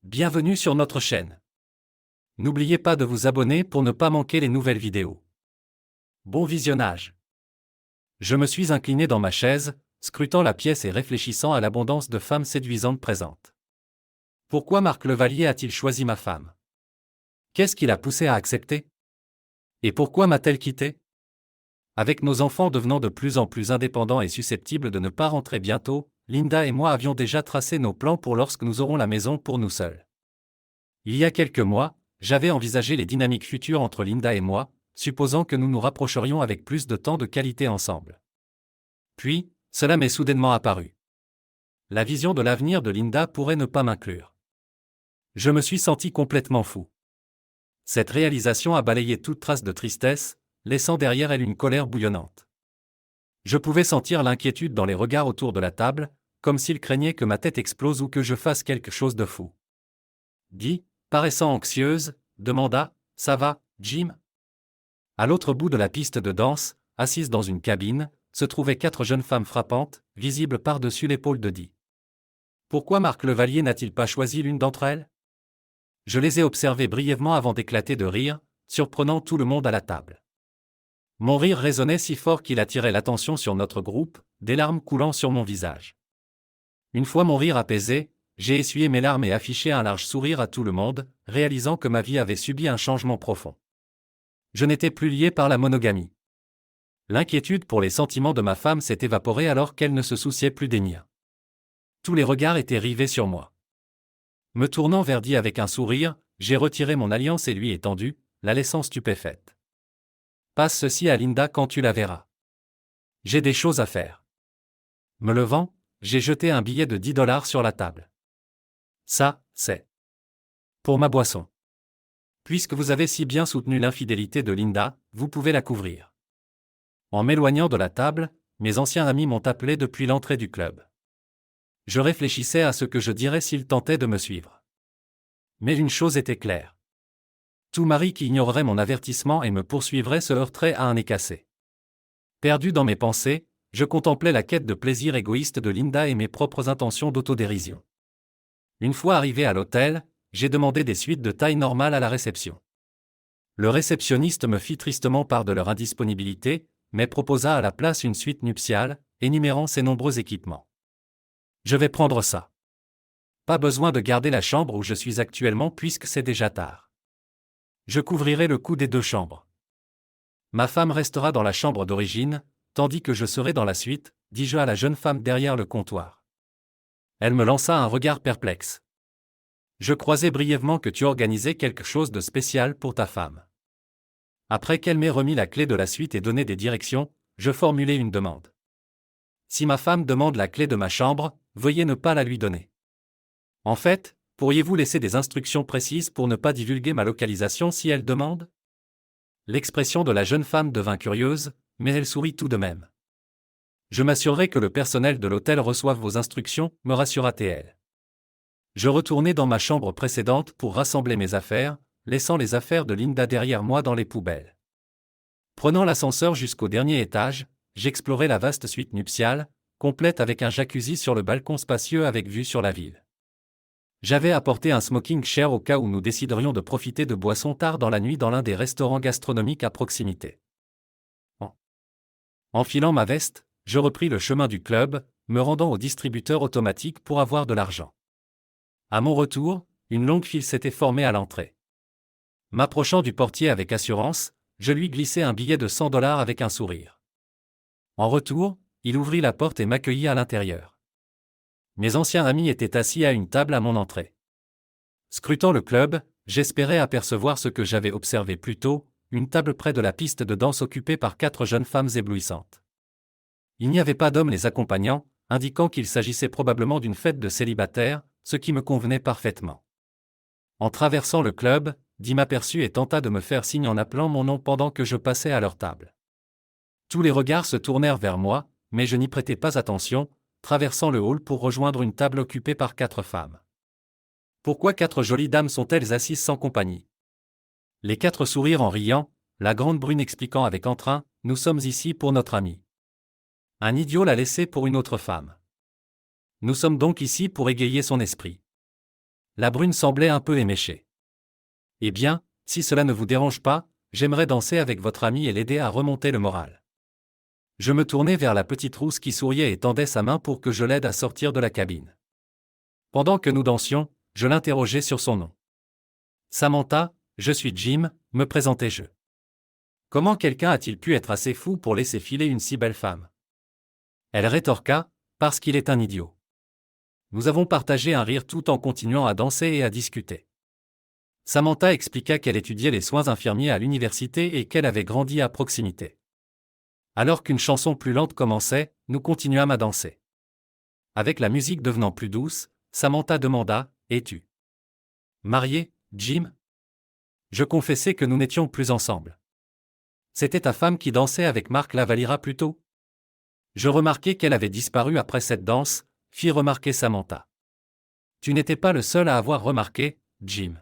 Bienvenue sur notre chaîne. N'oubliez pas de vous abonner pour ne pas manquer les nouvelles vidéos. Bon visionnage. Je me suis incliné dans ma chaise, scrutant la pièce et réfléchissant à l'abondance de femmes séduisantes présentes. Pourquoi Marc Levalier a-t-il choisi ma femme? Qu'est-ce qui l'a poussé à accepter? Et pourquoi m'a-t-elle quitté? Avec nos enfants devenant de plus en plus indépendants et susceptibles de ne pas rentrer bientôt, Linda et moi avions déjà tracé nos plans pour lorsque nous aurons la maison pour nous seuls. Il y a quelques mois, j'avais envisagé les dynamiques futures entre Linda et moi, supposant que nous nous rapprocherions avec plus de temps de qualité ensemble. Puis, cela m'est soudainement apparu. La vision de l'avenir de Linda pourrait ne pas m'inclure. Je me suis senti complètement fou. Cette réalisation a balayé toute trace de tristesse, laissant derrière elle une colère bouillonnante. Je pouvais sentir l'inquiétude dans les regards autour de la table, comme s'ils craignaient que ma tête explose ou que je fasse quelque chose de fou. Guy, paraissant anxieuse, demanda « Ça va, Jim ?» À l'autre bout de la piste de danse, assises dans une cabine, se trouvaient 4 jeunes femmes frappantes, visibles par-dessus l'épaule de Guy. Pourquoi Marc Levalier n'a-t-il pas choisi l'une d'entre elles? Je les ai observées brièvement avant d'éclater de rire, surprenant tout le monde à la table. Mon rire résonnait si fort qu'il attirait l'attention sur notre groupe, des larmes coulant sur mon visage. Une fois mon rire apaisé, j'ai essuyé mes larmes et affiché un large sourire à tout le monde, réalisant que ma vie avait subi un changement profond. Je n'étais plus lié par la monogamie. L'inquiétude pour les sentiments de ma femme s'est évaporée alors qu'elle ne se souciait plus des miens. Tous les regards étaient rivés sur moi. Me tournant vers Guy avec un sourire, j'ai retiré mon alliance et lui étendu, la laissant stupéfaite. Passe ceci à Linda quand tu la verras. J'ai des choses à faire. Me levant, j'ai jeté un billet de $10 sur la table. Ça, c'est pour ma boisson. Puisque vous avez si bien soutenu l'infidélité de Linda, vous pouvez la couvrir. En m'éloignant de la table, mes anciens amis m'ont appelé depuis l'entrée du club. Je réfléchissais à ce que je dirais s'ils tentaient de me suivre. Mais une chose était claire. Tout mari qui ignorerait mon avertissement et me poursuivrait se heurterait à un nez cassé. Perdu dans mes pensées, je contemplais la quête de plaisir égoïste de Linda et mes propres intentions d'autodérision. Une fois arrivé à l'hôtel, j'ai demandé des suites de taille normale à la réception. Le réceptionniste me fit tristement part de leur indisponibilité, mais proposa à la place une suite nuptiale, énumérant ses nombreux équipements. Je vais prendre ça. Pas besoin de garder la chambre où je suis actuellement puisque c'est déjà tard. Je couvrirai le coût des 2 chambres. Ma femme restera dans la chambre d'origine, tandis que je serai dans la suite, dis-je à la jeune femme derrière le comptoir. Elle me lança un regard perplexe. Je croisais brièvement que tu organisais quelque chose de spécial pour ta femme. Après qu'elle m'ait remis la clé de la suite et donné des directions, je formulai une demande. Si ma femme demande la clé de ma chambre, veuillez ne pas la lui donner. En fait, pourriez-vous laisser des instructions précises pour ne pas divulguer ma localisation si elle demande? L'expression de la jeune femme devint curieuse, mais elle sourit tout de même. Je m'assurerai que le personnel de l'hôtel reçoive vos instructions, me rassura-t-elle. Je retournai dans ma chambre précédente pour rassembler mes affaires, laissant les affaires de Linda derrière moi dans les poubelles. Prenant l'ascenseur jusqu'au dernier étage, j'explorai la vaste suite nuptiale, complète avec un jacuzzi sur le balcon spacieux avec vue sur la ville. J'avais apporté un smoking cher au cas où nous déciderions de profiter de boissons tard dans la nuit dans l'un des restaurants gastronomiques à proximité. Enfilant ma veste, je repris le chemin du club, me rendant au distributeur automatique pour avoir de l'argent. À mon retour, une longue file s'était formée à l'entrée. M'approchant du portier avec assurance, je lui glissai un billet de $100 avec un sourire. En retour, il ouvrit la porte et m'accueillit à l'intérieur. Mes anciens amis étaient assis à une table à mon entrée. Scrutant le club, j'espérais apercevoir ce que j'avais observé plus tôt, une table près de la piste de danse occupée par 4 jeunes femmes éblouissantes. Il n'y avait pas d'hommes les accompagnant, indiquant qu'il s'agissait probablement d'une fête de célibataires, ce qui me convenait parfaitement. En traversant le club, Guy m'aperçut et tenta de me faire signe en appelant mon nom pendant que je passais à leur table. Tous les regards se tournèrent vers moi, mais je n'y prêtai pas attention, traversant le hall pour rejoindre une table occupée par 4 femmes. Pourquoi 4 jolies dames sont-elles assises sans compagnie? Les 4 sourirent en riant, la grande brune expliquant avec entrain, « Nous sommes ici pour notre amie. Un idiot l'a laissée pour une autre femme. Nous sommes donc ici pour égayer son esprit. » La brune semblait un peu éméchée. Eh bien, si cela ne vous dérange pas, j'aimerais danser avec votre ami et l'aider à remonter le moral. Je me tournai vers la petite rousse qui souriait et tendait sa main pour que je l'aide à sortir de la cabine. Pendant que nous dansions, je l'interrogeai sur son nom. Samantha, je suis Jim, me présentai-je. Comment quelqu'un a-t-il pu être assez fou pour laisser filer une si belle femme? Elle rétorqua, parce qu'il est un idiot. Nous avons partagé un rire tout en continuant à danser et à discuter. Samantha expliqua qu'elle étudiait les soins infirmiers à l'université et qu'elle avait grandi à proximité. Alors qu'une chanson plus lente commençait, nous continuâmes à danser. Avec la musique devenant plus douce, Samantha demanda « Es-tu marié, Jim ?» Je confessai que nous n'étions plus ensemble. C'était ta femme qui dansait avec Marc Lavalira plus tôt? Je remarquai qu'elle avait disparu après cette danse, fit remarquer Samantha. Tu n'étais pas le seul à avoir remarqué, Jim.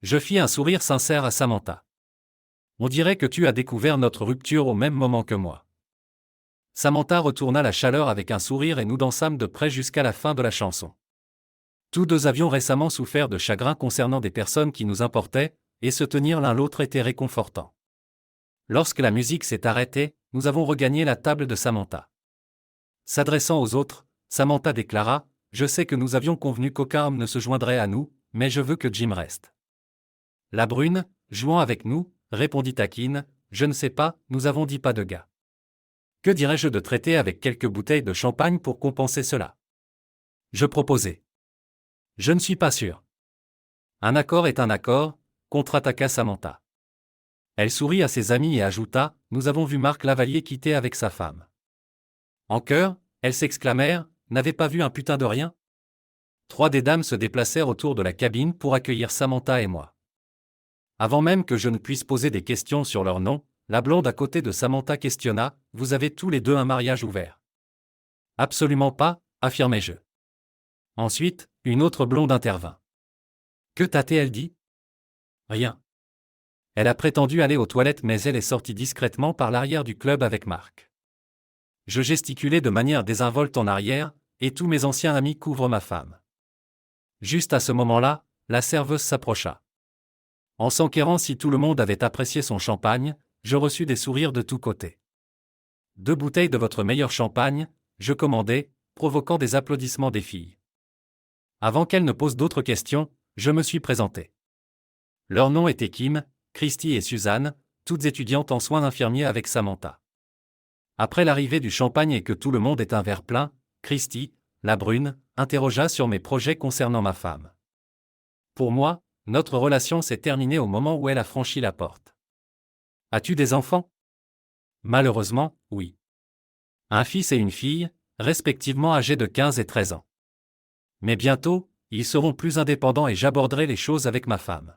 Je fis un sourire sincère à Samantha. On dirait que tu as découvert notre rupture au même moment que moi. Samantha retourna la chaleur avec un sourire et nous dansâmes de près jusqu'à la fin de la chanson. Tous deux avions récemment souffert de chagrin concernant des personnes qui nous importaient, et se tenir l'un l'autre était réconfortant. Lorsque la musique s'est arrêtée, nous avons regagné la table de Samantha. S'adressant aux autres, Samantha déclara « Je sais que nous avions convenu qu'aucun homme ne se joindrait à nous, mais je veux que Jim reste. » La brune, jouant avec nous, répondit taquine « Je ne sais pas, nous avons dit pas de gars. » Que dirais-je de traiter avec quelques bouteilles de champagne pour compenser cela? Je proposai. Je ne suis pas sûr. Un accord est un accord, contre-attaqua Samantha. Elle sourit à ses amis et ajouta « Nous avons vu Marc Lavalier quitter avec sa femme. » En chœur, elles s'exclamèrent « N'avez pas vu un putain de rien ?» 3 des dames se déplacèrent autour de la cabine pour accueillir Samantha et moi. Avant même que je ne puisse poser des questions sur leur nom, la blonde à côté de Samantha questionna « Vous avez tous les deux un mariage ouvert ?» Absolument pas, affirmai-je. Ensuite, une autre blonde intervint. Que t'a-t-elle dit? Rien. Elle a prétendu aller aux toilettes mais elle est sortie discrètement par l'arrière du club avec Marc. Je gesticulai de manière désinvolte en arrière, et tous mes anciens amis couvrent ma femme. Juste à ce moment-là, la serveuse s'approcha. En s'enquérant si tout le monde avait apprécié son champagne, je reçus des sourires de tous côtés. 2 bouteilles de votre meilleur champagne, je commandai, provoquant des applaudissements des filles. Avant qu'elles ne posent d'autres questions, je me suis présenté. Leurs noms étaient Kim, Christy et Suzanne, toutes étudiantes en soins infirmiers avec Samantha. Après l'arrivée du champagne et que tout le monde ait un verre plein, Christy, la brune, interrogea sur mes projets concernant ma femme. Pour moi, notre relation s'est terminée au moment où elle a franchi la porte. As-tu des enfants? Malheureusement, oui. Un fils et une fille, respectivement âgés de 15 et 13 ans. Mais bientôt, ils seront plus indépendants et j'aborderai les choses avec ma femme.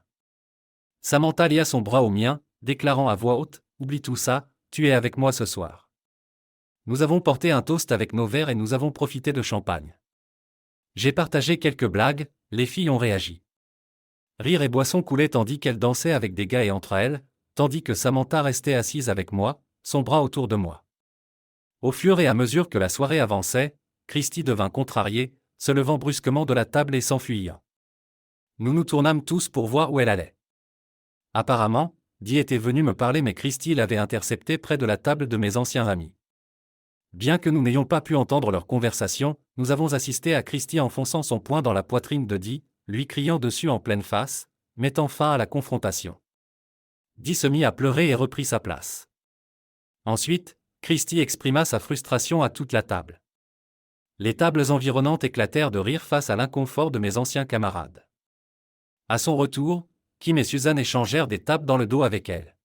Samantha lia son bras au mien, déclarant à voix haute « Oublie tout ça, tu es avec moi ce soir. » Nous avons porté un toast avec nos verres et nous avons profité de champagne. J'ai partagé quelques blagues, les filles ont réagi. Rire et boisson coulaient tandis qu'elles dansaient avec des gars et entre elles, tandis que Samantha restait assise avec moi, son bras autour de moi. Au fur et à mesure que la soirée avançait, Christy devint contrariée, se levant brusquement de la table et s'enfuyant. Nous nous tournâmes tous pour voir où elle allait. Apparemment, Dee était venu me parler mais Christy l'avait intercepté près de la table de mes anciens amis. Bien que nous n'ayons pas pu entendre leur conversation, nous avons assisté à Christy enfonçant son poing dans la poitrine de Dee, lui criant dessus en pleine face, mettant fin à la confrontation. Dee se mit à pleurer et reprit sa place. Ensuite, Christy exprima sa frustration à toute la table. Les tables environnantes éclatèrent de rire face à l'inconfort de mes anciens camarades. À son retour, Kim et Suzanne échangèrent des tapes dans le dos avec elle.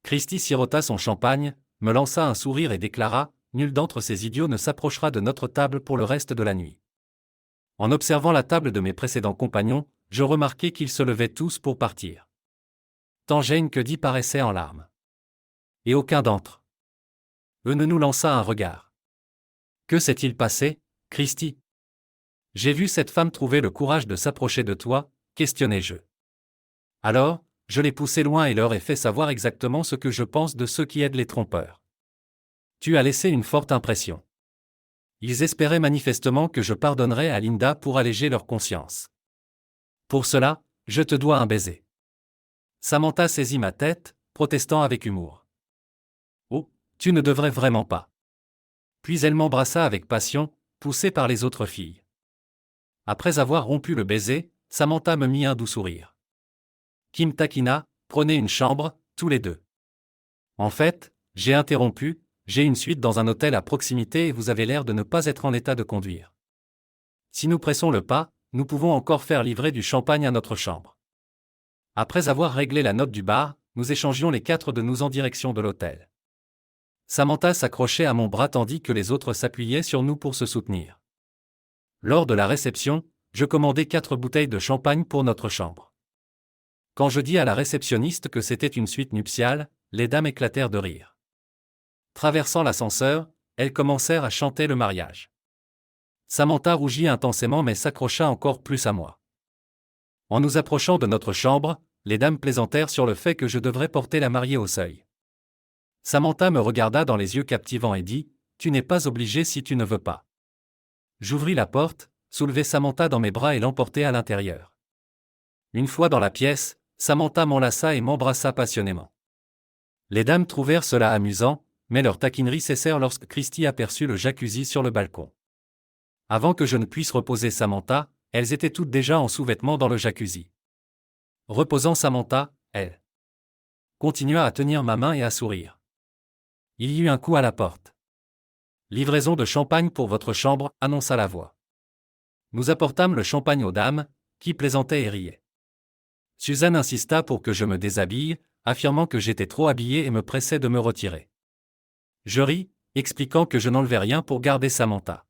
Christy sirota son champagne, me lança un sourire et déclara « Nul d'entre ces idiots ne s'approchera de notre table pour le reste de la nuit. » En observant la table de mes précédents compagnons, je remarquai qu'ils se levaient tous pour partir. Tant Jane que Dee paraissait en larmes. Et aucun d'entre eux ne nous lança un regard. Que s'est-il passé, Christy? J'ai vu cette femme trouver le courage de s'approcher de toi, questionnai-je. Alors, je les poussai loin et leur ai fait savoir exactement ce que je pense de ceux qui aident les trompeurs. Tu as laissé une forte impression. Ils espéraient manifestement que je pardonnerais à Linda pour alléger leur conscience. Pour cela, je te dois un baiser. Samantha saisit ma tête, protestant avec humour. Oh, tu ne devrais vraiment pas. Puis elle m'embrassa avec passion, poussée par les autres filles. Après avoir rompu le baiser, Samantha me mit un doux sourire. Kim taquina, prenez une chambre, tous les deux. En fait, j'ai interrompu, j'ai une suite dans un hôtel à proximité et vous avez l'air de ne pas être en état de conduire. Si nous pressons le pas, nous pouvons encore faire livrer du champagne à notre chambre. Après avoir réglé la note du bar, nous échangions les 4 de nous en direction de l'hôtel. Samantha s'accrochait à mon bras tandis que les autres s'appuyaient sur nous pour se soutenir. Lors de la réception, je commandai 4 bouteilles de champagne pour notre chambre. Quand je dis à la réceptionniste que c'était une suite nuptiale, les dames éclatèrent de rire. Traversant l'ascenseur, elles commencèrent à chanter le mariage. Samantha rougit intensément mais s'accrocha encore plus à moi. En nous approchant de notre chambre, les dames plaisantèrent sur le fait que je devrais porter la mariée au seuil. Samantha me regarda dans les yeux captivants et dit « Tu n'es pas obligé si tu ne veux pas ». J'ouvris la porte, soulevai Samantha dans mes bras et l'emportai à l'intérieur. Une fois dans la pièce, Samantha m'enlaça et m'embrassa passionnément. Les dames trouvèrent cela amusant, mais leurs taquineries cessèrent lorsque Christy aperçut le jacuzzi sur le balcon. Avant que je ne puisse reposer Samantha, elles étaient toutes déjà en sous-vêtements dans le jacuzzi. Reposant Samantha, elle continua à tenir ma main et à sourire. Il y eut un coup à la porte. « Livraison de champagne pour votre chambre », annonça la voix. Nous apportâmes le champagne aux dames, qui plaisantaient et riaient. Suzanne insista pour que je me déshabille, affirmant que j'étais trop habillé et me pressait de me retirer. Je ris, expliquant que je n'enlevais rien pour garder Samantha.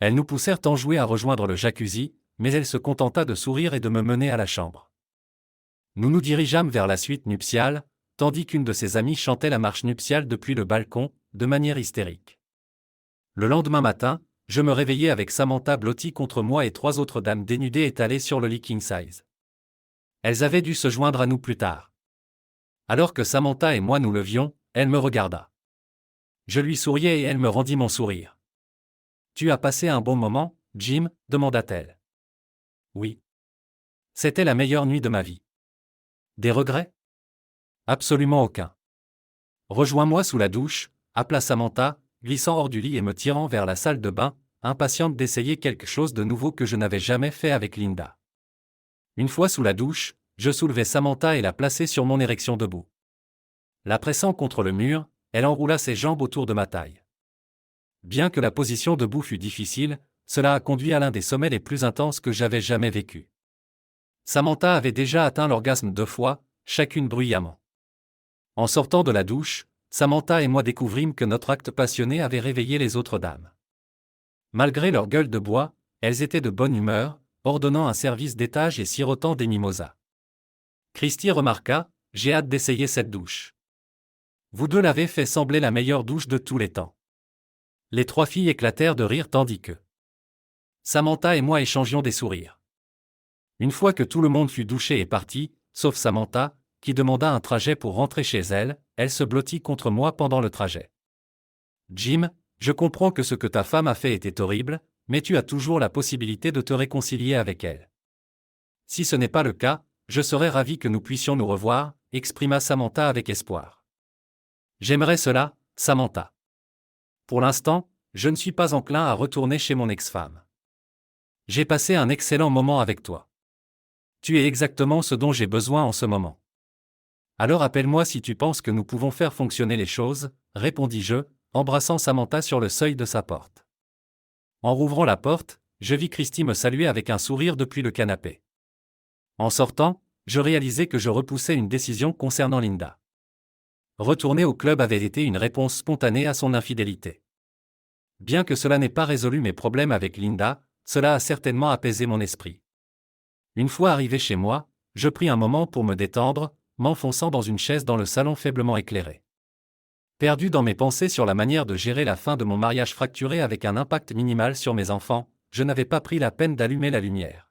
Elles nous poussèrent enjouées à rejoindre le jacuzzi, mais elle se contenta de sourire et de me mener à la chambre. Nous nous dirigeâmes vers la suite nuptiale, tandis qu'une de ses amies chantait la marche nuptiale depuis le balcon, de manière hystérique. Le lendemain matin, je me réveillai avec Samantha blottie contre moi et 3 autres dames dénudées étalées sur le lit king size. Elles avaient dû se joindre à nous plus tard. Alors que Samantha et moi nous levions, elle me regarda. Je lui souriais et elle me rendit mon sourire. « Tu as passé un bon moment, Jim ?» demanda-t-elle. « Oui. C'était la meilleure nuit de ma vie. » « Des regrets ? » ?»« Absolument aucun. »« Rejoins-moi sous la douche » appela Samantha, glissant hors du lit et me tirant vers la salle de bain, impatiente d'essayer quelque chose de nouveau que je n'avais jamais fait avec Linda. Une fois sous la douche, je soulevai Samantha et la plaçai sur mon érection debout. La pressant contre le mur, elle enroula ses jambes autour de ma taille. Bien que la position debout fût difficile, cela a conduit à l'un des sommets les plus intenses que j'avais jamais vécus. Samantha avait déjà atteint l'orgasme 2 fois, chacune bruyamment. En sortant de la douche, Samantha et moi découvrîmes que notre acte passionné avait réveillé les autres dames. Malgré leur gueule de bois, elles étaient de bonne humeur, ordonnant un service d'étage et sirotant des mimosas. Christy remarqua « J'ai hâte d'essayer cette douche. » Vous deux l'avez fait sembler la meilleure douche de tous les temps. Les 3 filles éclatèrent de rire tandis que Samantha et moi échangions des sourires. Une fois que tout le monde fut douché et parti, sauf Samantha, qui demanda un trajet pour rentrer chez elle, elle se blottit contre moi pendant le trajet. « Jim, je comprends que ce que ta femme a fait était horrible, mais tu as toujours la possibilité de te réconcilier avec elle. Si ce n'est pas le cas, je serais ravi que nous puissions nous revoir, » exprima Samantha avec espoir. « J'aimerais cela, Samantha. Pour l'instant, je ne suis pas enclin à retourner chez mon ex-femme. J'ai passé un excellent moment avec toi. Tu es exactement ce dont j'ai besoin en ce moment. Alors appelle-moi si tu penses que nous pouvons faire fonctionner les choses, » répondis-je, embrassant Samantha sur le seuil de sa porte. En rouvrant la porte, je vis Christy me saluer avec un sourire depuis le canapé. En sortant, je réalisai que je repoussais une décision concernant Linda. Retourner au club avait été une réponse spontanée à son infidélité. Bien que cela n'ait pas résolu mes problèmes avec Linda, cela a certainement apaisé mon esprit. Une fois arrivé chez moi, je pris un moment pour me détendre, m'enfonçant dans une chaise dans le salon faiblement éclairé. Perdu dans mes pensées sur la manière de gérer la fin de mon mariage fracturé avec un impact minimal sur mes enfants, je n'avais pas pris la peine d'allumer la lumière.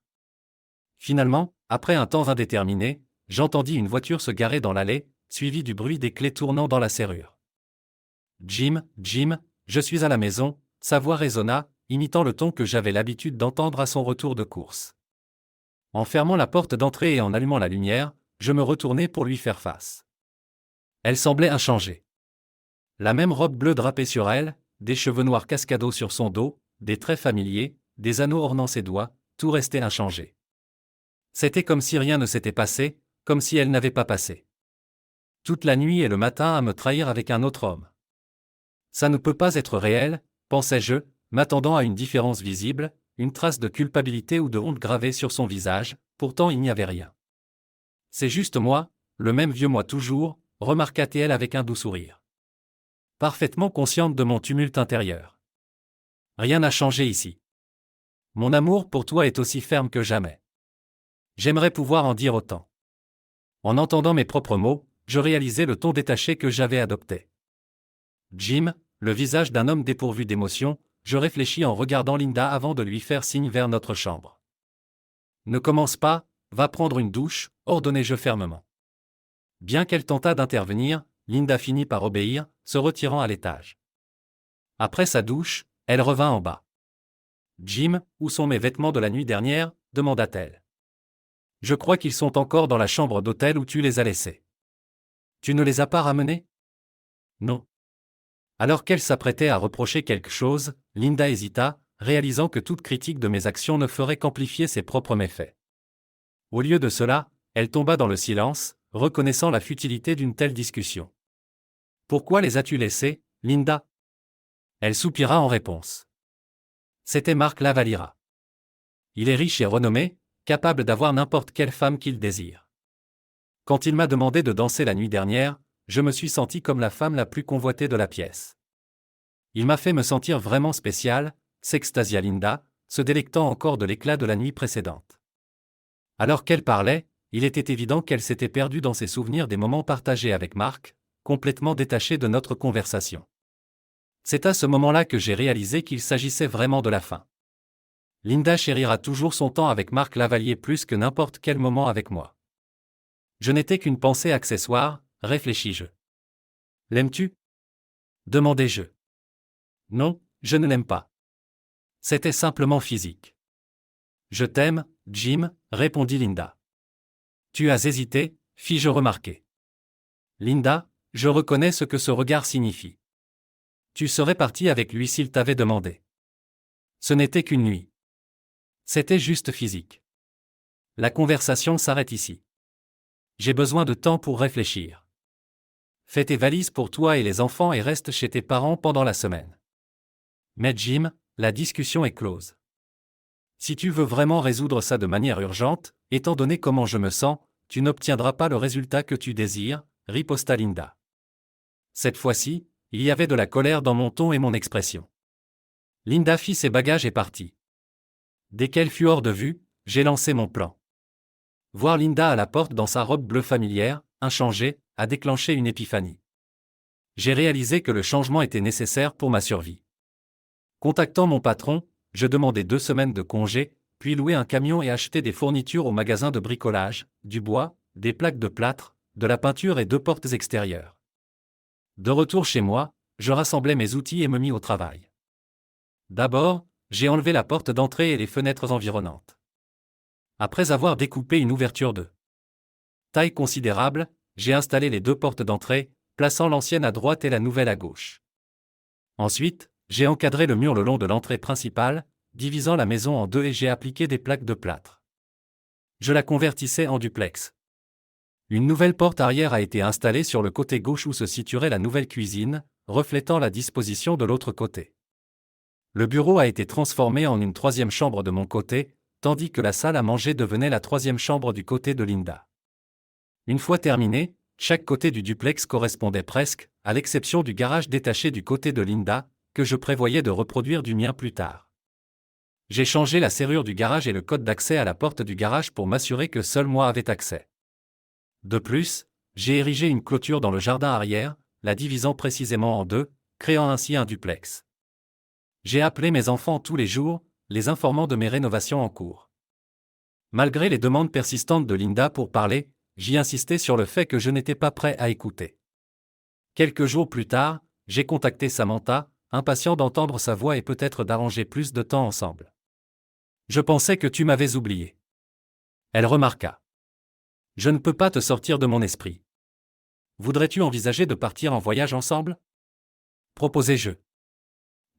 Finalement, après un temps indéterminé, j'entendis une voiture se garer dans l'allée, suivie du bruit des clés tournant dans la serrure. « Jim, je suis à la maison », sa voix résonna, imitant le ton que j'avais l'habitude d'entendre à son retour de course. En fermant la porte d'entrée et en allumant la lumière, je me retournai pour lui faire face. Elle semblait inchangée. La même robe bleue drapée sur elle, des cheveux noirs cascados sur son dos, des traits familiers, des anneaux ornant ses doigts, tout restait inchangé. C'était comme si rien ne s'était passé, comme si elle n'avait pas passé toute la nuit et le matin à me trahir avec un autre homme. Ça ne peut pas être réel, pensais-je, m'attendant à une différence visible, une trace de culpabilité ou de honte gravée sur son visage, pourtant il n'y avait rien. C'est juste moi, le même vieux moi toujours, remarqua-t-elle avec un doux sourire. Parfaitement consciente de mon tumulte intérieur. Rien n'a changé ici. Mon amour pour toi est aussi ferme que jamais. J'aimerais pouvoir en dire autant. En entendant mes propres mots, je réalisais le ton détaché que j'avais adopté. Jim, le visage d'un homme dépourvu d'émotion, je réfléchis en regardant Linda avant de lui faire signe vers notre chambre. Ne commence pas, va prendre une douche, ordonnai-je fermement. Bien qu'elle tentât d'intervenir, Linda finit par obéir, se retirant à l'étage. Après sa douche, elle revint en bas. Jim, où sont mes vêtements de la nuit dernière, demanda-t-elle. Je crois qu'ils sont encore dans la chambre d'hôtel où tu les as laissés. Tu ne les as pas ramenés? Non. Alors qu'elle s'apprêtait à reprocher quelque chose, Linda hésita, réalisant que toute critique de mes actions ne ferait qu'amplifier ses propres méfaits. Au lieu de cela, elle tomba dans le silence, reconnaissant la futilité d'une telle discussion. Pourquoi les as-tu laissés, Linda? Elle soupira en réponse. C'était Mark Lavalira. Il est riche et renommé, capable d'avoir n'importe quelle femme qu'il désire. Quand il m'a demandé de danser la nuit dernière, je me suis senti comme la femme la plus convoitée de la pièce. Il m'a fait me sentir vraiment spécial, s'extasia Linda, se délectant encore de l'éclat de la nuit précédente. Alors qu'elle parlait, il était évident qu'elle s'était perdue dans ses souvenirs des moments partagés avec Mark, complètement détachés de notre conversation. C'est à ce moment-là que j'ai réalisé qu'il s'agissait vraiment de la fin. Linda chérira toujours son temps avec Mark Lavalier plus que n'importe quel moment avec moi. Je n'étais qu'une pensée accessoire, réfléchis-je. L'aimes-tu? Demandai-je. Non, je ne l'aime pas. C'était simplement physique. Je t'aime, Jim, répondit Linda. Tu as hésité, fis-je remarquer. Linda, je reconnais ce que ce regard signifie. Tu serais partie avec lui s'il t'avait demandé. Ce n'était qu'une nuit. C'était juste physique. La conversation s'arrête ici. J'ai besoin de temps pour réfléchir. Fais tes valises pour toi et les enfants et reste chez tes parents pendant la semaine. Mais Jim, la discussion est close. Si tu veux vraiment résoudre ça de manière urgente, étant donné comment je me sens, tu n'obtiendras pas le résultat que tu désires, riposta Linda. Cette fois-ci, il y avait de la colère dans mon ton et mon expression. Linda fit ses bagages et partit. Dès qu'elle fut hors de vue, j'ai lancé mon plan. Voir Linda à la porte dans sa robe bleue familière, inchangée, a déclenché une épiphanie. J'ai réalisé que le changement était nécessaire pour ma survie. Contactant mon patron, je demandai 2 semaines de congé, puis louai un camion et achetai des fournitures au magasin de bricolage, du bois, des plaques de plâtre, de la peinture et 2 portes extérieures. De retour chez moi, je rassemblai mes outils et me mis au travail. D'abord, j'ai enlevé la porte d'entrée et les fenêtres environnantes. Après avoir découpé une ouverture de taille considérable, j'ai installé les 2 portes d'entrée, plaçant l'ancienne à droite et la nouvelle à gauche. Ensuite, j'ai encadré le mur le long de l'entrée principale, divisant la maison en 2 et j'ai appliqué des plaques de plâtre. Je la convertissais en duplex. Une nouvelle porte arrière a été installée sur le côté gauche où se situerait la nouvelle cuisine, reflétant la disposition de l'autre côté. Le bureau a été transformé en une 3e chambre de mon côté, tandis que la salle à manger devenait la 3e chambre du côté de Linda. Une fois terminé, chaque côté du duplex correspondait presque, à l'exception du garage détaché du côté de Linda, que je prévoyais de reproduire du mien plus tard. J'ai changé la serrure du garage et le code d'accès à la porte du garage pour m'assurer que seul moi avais accès. De plus, j'ai érigé une clôture dans le jardin arrière, la divisant précisément en 2, créant ainsi un duplex. J'ai appelé mes enfants tous les jours, les informant de mes rénovations en cours. Malgré les demandes persistantes de Linda pour parler, j'y insistais sur le fait que je n'étais pas prêt à écouter. Quelques jours plus tard, j'ai contacté Samantha, impatient d'entendre sa voix et peut-être d'arranger plus de temps ensemble. Je pensais que tu m'avais oublié. Elle remarqua. Je ne peux pas te sortir de mon esprit. Voudrais-tu envisager de partir en voyage ensemble? Proposai-je.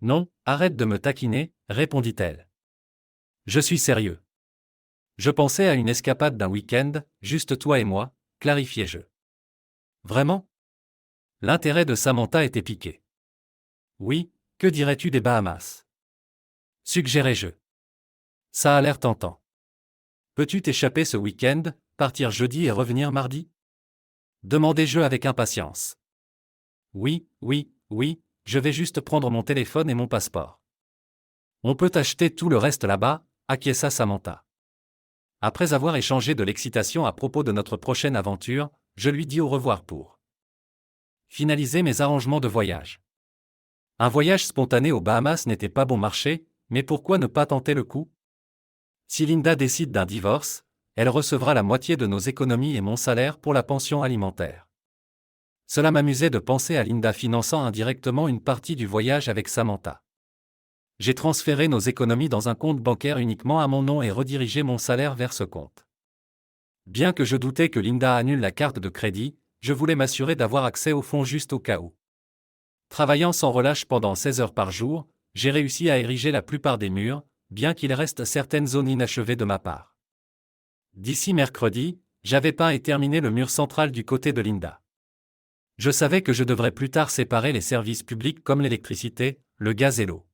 Non, arrête de me taquiner, répondit-elle. Je suis sérieux. Je pensais à une escapade d'un week-end, juste toi et moi, clarifiai-je. Vraiment? L'intérêt de Samantha était piqué. Oui, que dirais-tu des Bahamas? Suggérai-je. Ça a l'air tentant. Peux-tu t'échapper ce week-end, partir jeudi et revenir mardi? Demandai-je avec impatience. Oui, je vais juste prendre mon téléphone et mon passeport. On peut acheter tout le reste là-bas, acquiesça Samantha. Après avoir échangé de l'excitation à propos de notre prochaine aventure, je lui dis au revoir pour finaliser mes arrangements de voyage. Un voyage spontané aux Bahamas n'était pas bon marché, mais pourquoi ne pas tenter le coup? Si Linda décide d'un divorce, elle recevra la moitié de nos économies et mon salaire pour la pension alimentaire. Cela m'amusait de penser à Linda finançant indirectement une partie du voyage avec Samantha. J'ai transféré nos économies dans un compte bancaire uniquement à mon nom et redirigé mon salaire vers ce compte. Bien que je doutais que Linda annule la carte de crédit, je voulais m'assurer d'avoir accès aux fonds juste au cas où. Travaillant sans relâche pendant 16 heures par jour, j'ai réussi à ériger la plupart des murs, bien qu'il reste certaines zones inachevées de ma part. D'ici mercredi, j'avais peint et terminé le mur central du côté de Linda. Je savais que je devrais plus tard séparer les services publics comme l'électricité, le gaz et l'eau.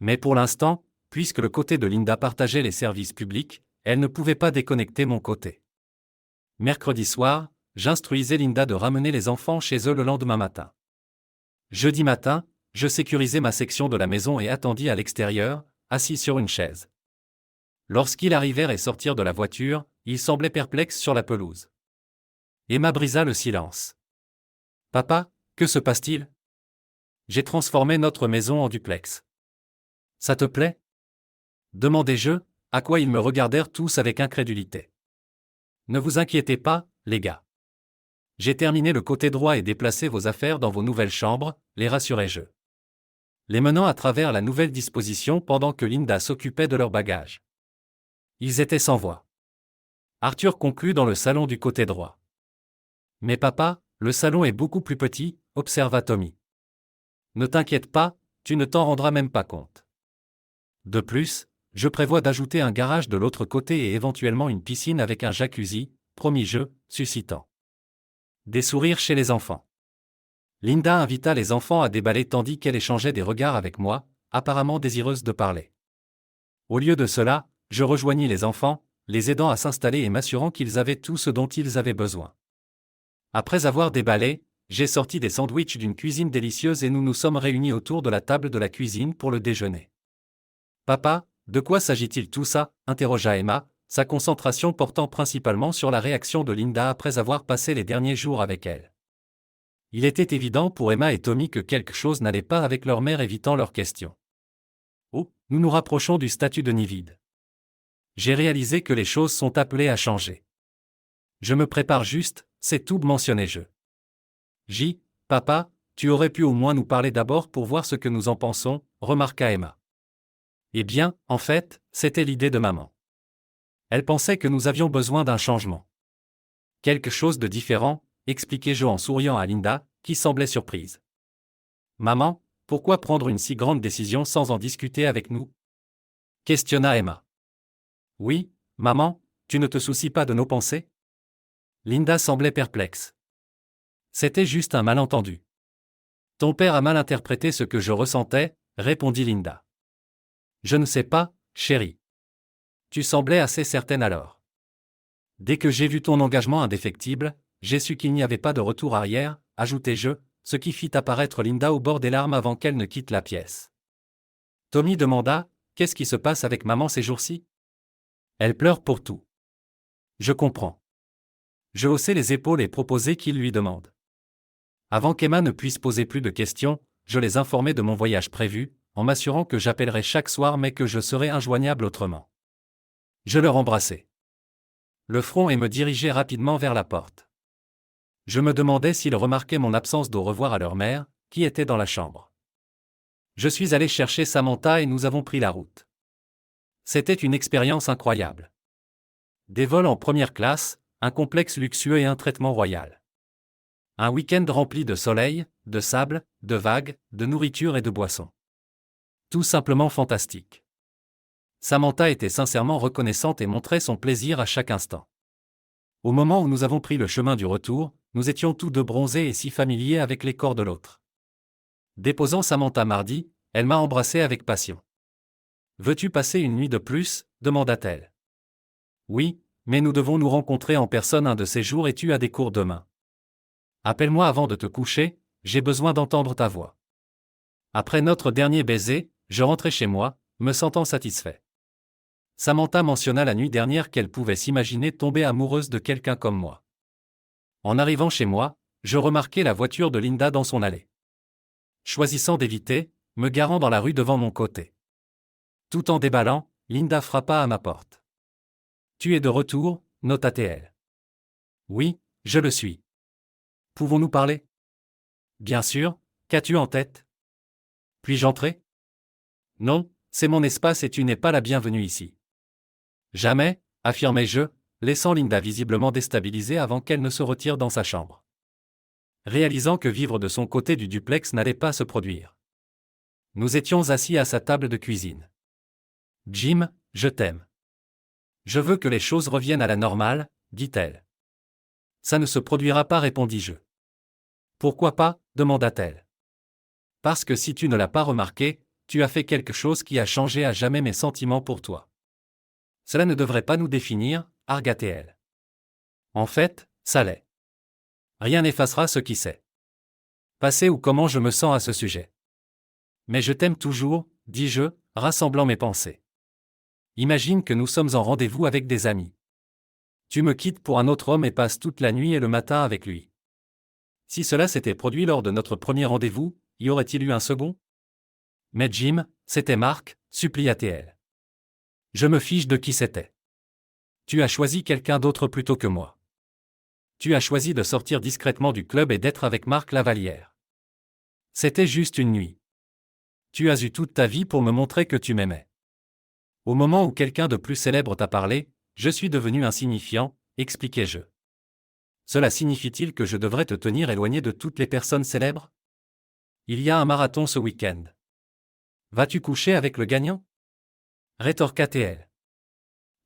Mais pour l'instant, puisque le côté de Linda partageait les services publics, elle ne pouvait pas déconnecter mon côté. Mercredi soir, j'instruisais Linda de ramener les enfants chez eux le lendemain matin. Jeudi matin, je sécurisai ma section de la maison et attendis à l'extérieur, assis sur une chaise. Lorsqu'ils arrivèrent et sortirent de la voiture, ils semblaient perplexes sur la pelouse. Emma brisa le silence. « Papa, que se passe-t-il? J'ai transformé notre maison en duplex. Ça te plaît? Demandai-je, à quoi ils me regardèrent tous avec incrédulité. Ne vous inquiétez pas, les gars. J'ai terminé le côté droit et déplacé vos affaires dans vos nouvelles chambres, les rassurai-je. Les menant à travers la nouvelle disposition pendant que Linda s'occupait de leurs bagages. Ils étaient sans voix. Arthur conclut dans le salon du côté droit. Mais papa, le salon est beaucoup plus petit, observa Tommy. Ne t'inquiète pas, tu ne t'en rendras même pas compte. De plus, je prévois d'ajouter un garage de l'autre côté et éventuellement une piscine avec un jacuzzi, promis-je, suscitant des sourires chez les enfants. Linda invita les enfants à déballer tandis qu'elle échangeait des regards avec moi, apparemment désireuse de parler. Au lieu de cela, je rejoignis les enfants, les aidant à s'installer et m'assurant qu'ils avaient tout ce dont ils avaient besoin. Après avoir déballé, j'ai sorti des sandwichs d'une cuisine délicieuse et nous nous sommes réunis autour de la table de la cuisine pour le déjeuner. Papa, de quoi s'agit-il tout ça? Interrogea Emma, sa concentration portant principalement sur la réaction de Linda après avoir passé les derniers jours avec elle. Il était évident pour Emma et Tommy que quelque chose n'allait pas avec leur mère évitant leurs questions. Oh, nous nous rapprochons du statut de nid vide. J'ai réalisé que les choses sont appelées à changer. Je me prépare juste, c'est tout, mentionnai-je. Papa, tu aurais pu au moins nous parler d'abord pour voir ce que nous en pensons, remarqua Emma. Eh bien, en fait, c'était l'idée de maman. Elle pensait que nous avions besoin d'un changement. Quelque chose de différent, expliquai-je en souriant à Linda, qui semblait surprise. Maman, pourquoi prendre une si grande décision sans en discuter avec nous? Questionna Emma. Oui, maman, tu ne te soucies pas de nos pensées? Linda semblait perplexe. C'était juste un malentendu. Ton père a mal interprété ce que je ressentais, répondit Linda. Je ne sais pas, chérie. Tu semblais assez certaine alors. Dès que j'ai vu ton engagement indéfectible, j'ai su qu'il n'y avait pas de retour arrière, ajoutai-je, ce qui fit apparaître Linda au bord des larmes avant qu'elle ne quitte la pièce. Tommy demanda, « Qu'est-ce qui se passe avec maman ces jours-ci? Elle pleure pour tout. » Je comprends. Je haussai les épaules et proposai qu'il lui demande. Avant qu'Emma ne puisse poser plus de questions, je les informai de mon voyage prévu, en m'assurant que j'appellerais chaque soir mais que je serais injoignable autrement. Je leur embrassai le front et me dirigeai rapidement vers la porte. Je me demandais s'ils remarquaient mon absence d'au revoir à leur mère, qui était dans la chambre. Je suis allé chercher Samantha et nous avons pris la route. C'était une expérience incroyable. Des vols en première classe, un complexe luxueux et un traitement royal. Un week-end rempli de soleil, de sable, de vagues, de nourriture et de boissons. Tout simplement fantastique. Samantha était sincèrement reconnaissante et montrait son plaisir à chaque instant. Au moment où nous avons pris le chemin du retour, nous étions tous deux bronzés et si familiers avec les corps de l'autre. Déposant Samantha mardi, elle m'a embrassé avec passion. « Veux-tu passer une nuit de plus » demanda-t-elle. « Oui, mais nous devons nous rencontrer en personne un de ces jours et tu as des cours demain. Appelle-moi avant de te coucher, j'ai besoin d'entendre ta voix. » Après notre dernier baiser, je rentrai chez moi, me sentant satisfait. Samantha mentionna la nuit dernière qu'elle pouvait s'imaginer tomber amoureuse de quelqu'un comme moi. En arrivant chez moi, je remarquai la voiture de Linda dans son allée. Choisissant d'éviter, me garant dans la rue devant mon côté. Tout en déballant, Linda frappa à ma porte. « Tu es de retour » nota-t-elle. « Oui, je le suis. Pouvons-nous parler ?»« Bien sûr, qu'as-tu en tête ? Puis-je entrer ? » ? « Non, c'est mon espace et tu n'es pas la bienvenue ici. »« Jamais » affirmai-je, laissant Linda visiblement déstabilisée avant qu'elle ne se retire dans sa chambre. Réalisant que vivre de son côté du duplex n'allait pas se produire. Nous étions assis à sa table de cuisine. « Jim, je t'aime. Je veux que les choses reviennent à la normale, dit-elle. « Ça ne se produira pas, répondis-je. « Pourquoi pas ? Demanda-t-elle. « Parce que si tu ne l'as pas remarqué, tu as fait quelque chose qui a changé à jamais mes sentiments pour toi. Cela ne devrait pas nous définir, argua-t-elle. En fait, ça l'est. Rien n'effacera ce qui s'est passé ou comment je me sens à ce sujet. Mais je t'aime toujours, dis-je, rassemblant mes pensées. Imagine que nous sommes en rendez-vous avec des amis. Tu me quittes pour un autre homme et passes toute la nuit et le matin avec lui. Si cela s'était produit lors de notre premier rendez-vous, y aurait-il eu un second ? Mais Jim, c'était Marc, supplia-t-elle. Je me fiche de qui c'était. Tu as choisi quelqu'un d'autre plutôt que moi. Tu as choisi de sortir discrètement du club et d'être avec Marc Lavallière. C'était juste une nuit. Tu as eu toute ta vie pour me montrer que tu m'aimais. Au moment où quelqu'un de plus célèbre t'a parlé, je suis devenu insignifiant, expliquai-je. Cela signifie-t-il que je devrais te tenir éloigné de toutes les personnes célèbres ? Il y a un marathon ce week-end. Vas-tu coucher avec le gagnant ? Rétorqua-t-elle.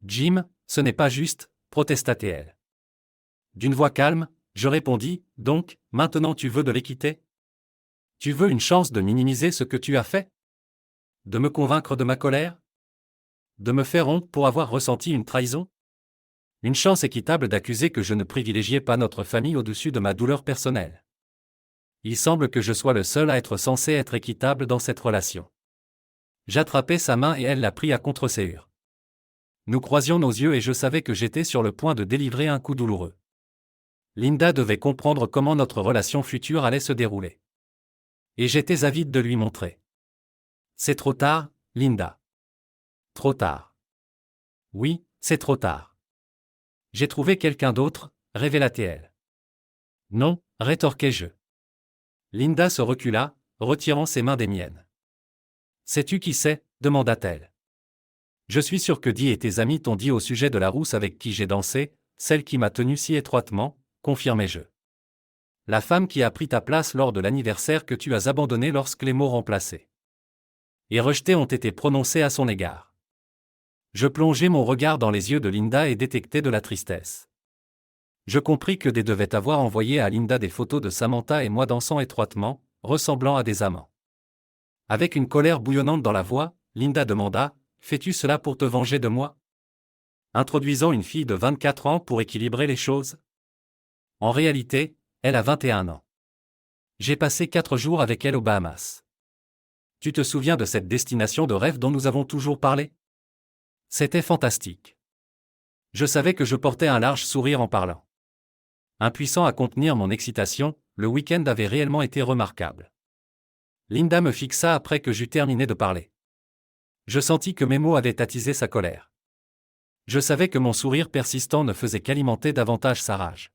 Jim, ce n'est pas juste, protesta-t-elle. D'une voix calme, je répondis, donc, maintenant tu veux de l'équité ? Tu veux une chance de minimiser ce que tu as fait ? De me convaincre de ma colère ? De me faire honte pour avoir ressenti une trahison ? Une chance équitable d'accuser que je ne privilégiais pas notre famille au-dessus de ma douleur personnelle. Il semble que je sois le seul à être censé être équitable dans cette relation. J'attrapai sa main et elle la prit à contre-séhure. Nous croisions nos yeux et je savais que j'étais sur le point de délivrer un coup douloureux. Linda devait comprendre comment notre relation future allait se dérouler. Et j'étais avide de lui montrer. C'est trop tard, Linda. Trop tard. Oui, c'est trop tard. J'ai trouvé quelqu'un d'autre, révéla-t-elle. Non, rétorquai-je. Linda se recula, retirant ses mains des miennes. Sais-tu qui c'est ? Demanda-t-elle. Je suis sûr que Dee et tes amis t'ont dit au sujet de la rousse avec qui j'ai dansé, celle qui m'a tenu si étroitement, confirmai-je. La femme qui a pris ta place lors de l'anniversaire que tu as abandonné lorsque les mots remplacés et rejetés ont été prononcés à son égard. Je plongeai mon regard dans les yeux de Linda et détectai de la tristesse. Je compris que Dee devait avoir envoyé à Linda des photos de Samantha et moi dansant étroitement, ressemblant à des amants. Avec une colère bouillonnante dans la voix, Linda demanda « Fais-tu cela pour te venger de moi ? Introduisant une fille de 24 ans pour équilibrer les choses ? En réalité, elle a 21 ans. J'ai passé 4 jours avec elle aux Bahamas. Tu te souviens de cette destination de rêve dont nous avons toujours parlé ? C'était fantastique. Je savais que je portais un large sourire en parlant. Impuissant à contenir mon excitation, le week-end avait réellement été remarquable. Linda me fixa après que j'eus terminé de parler. Je sentis que mes mots avaient attisé sa colère. Je savais que mon sourire persistant ne faisait qu'alimenter davantage sa rage.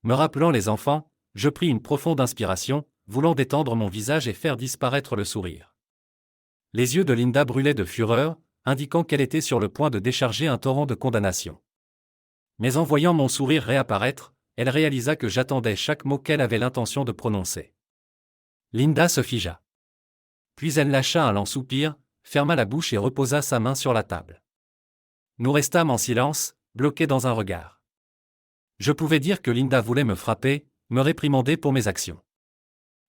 Me rappelant les enfants, je pris une profonde inspiration, voulant détendre mon visage et faire disparaître le sourire. Les yeux de Linda brûlaient de fureur, indiquant qu'elle était sur le point de décharger un torrent de condamnation. Mais en voyant mon sourire réapparaître, elle réalisa que j'attendais chaque mot qu'elle avait l'intention de prononcer. Linda se figea. Puis elle lâcha un lent soupir, ferma la bouche et reposa sa main sur la table. Nous restâmes en silence, bloqués dans un regard. Je pouvais dire que Linda voulait me frapper, me réprimander pour mes actions.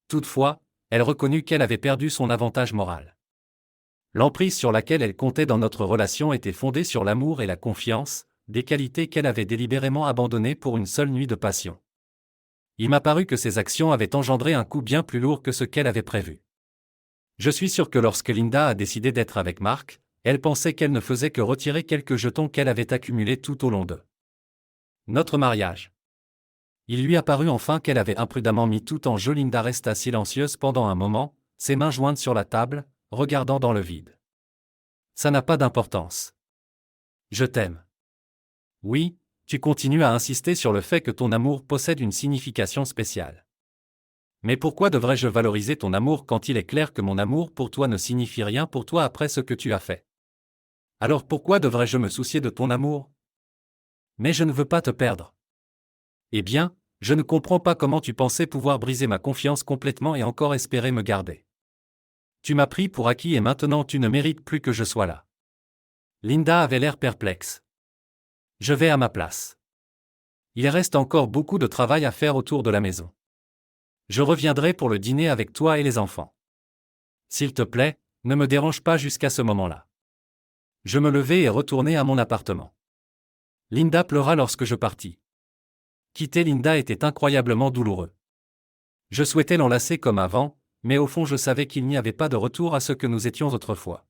Toutefois, elle reconnut qu'elle avait perdu son avantage moral. L'emprise sur laquelle elle comptait dans notre relation était fondée sur l'amour et la confiance, des qualités qu'elle avait délibérément abandonnées pour une seule nuit de passion. Il m'a paru que ces actions avaient engendré un coup bien plus lourd que ce qu'elle avait prévu. Je suis sûr que lorsque Linda a décidé d'être avec Mark, elle pensait qu'elle ne faisait que retirer quelques jetons qu'elle avait accumulés tout au long de notre mariage. Il lui apparut enfin qu'elle avait imprudemment mis tout en jeu. Linda resta silencieuse pendant un moment, ses mains jointes sur la table, regardant dans le vide. Ça n'a pas d'importance. Je t'aime. Oui, tu continues à insister sur le fait que ton amour possède une signification spéciale. Mais pourquoi devrais-je valoriser ton amour quand il est clair que mon amour pour toi ne signifie rien pour toi après ce que tu as fait? Alors pourquoi devrais-je me soucier de ton amour? Mais je ne veux pas te perdre. Eh bien, je ne comprends pas comment tu pensais pouvoir briser ma confiance complètement et encore espérer me garder. Tu m'as pris pour acquis et maintenant tu ne mérites plus que je sois là. Linda avait l'air perplexe. Je vais à ma place. Il reste encore beaucoup de travail à faire autour de la maison. Je reviendrai pour le dîner avec toi et les enfants. S'il te plaît, ne me dérange pas jusqu'à ce moment-là. Je me levai et retournai à mon appartement. Linda pleura lorsque je partis. Quitter Linda était incroyablement douloureux. Je souhaitais l'enlacer comme avant, mais au fond je savais qu'il n'y avait pas de retour à ce que nous étions autrefois.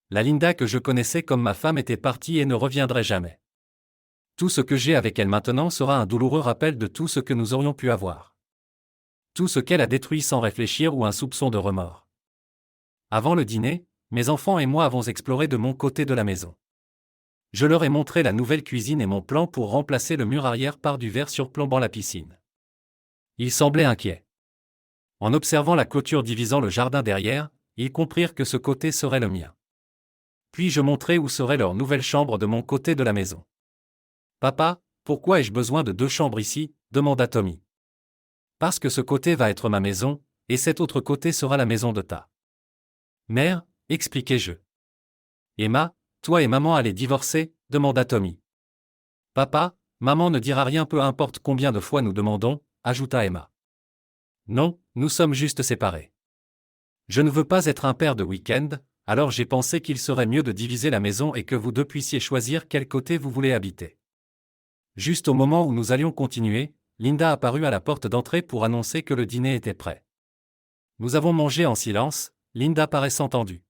La Linda que je connaissais comme ma femme était partie et ne reviendrait jamais. Tout ce que j'ai avec elle maintenant sera un douloureux rappel de tout ce que nous aurions pu avoir. Tout ce qu'elle a détruit sans réfléchir ou un soupçon de remords. Avant le dîner, mes enfants et moi avons exploré de mon côté de la maison. Je leur ai montré la nouvelle cuisine et mon plan pour remplacer le mur arrière par du verre surplombant la piscine. Ils semblaient inquiets. En observant la clôture divisant le jardin derrière, ils comprirent que ce côté serait le mien. Puis je montrai où serait leur nouvelle chambre de mon côté de la maison. « Papa, pourquoi ai-je besoin de 2 chambres ici ?» demanda Tommy. « Parce que ce côté va être ma maison, et cet autre côté sera la maison de ta mère, » expliquai-je. « Emma, toi et maman allez divorcer ?» demanda Tommy. « Papa, maman ne dira rien peu importe combien de fois nous demandons, » ajouta Emma. « Non, nous sommes juste séparés. Je ne veux pas être un père de week-end, alors j'ai pensé qu'il serait mieux de diviser la maison et que vous deux puissiez choisir quel côté vous voulez habiter. » Juste au moment où nous allions continuer, Linda apparut à la porte d'entrée pour annoncer que le dîner était prêt. Nous avons mangé en silence, Linda paraissant tendue.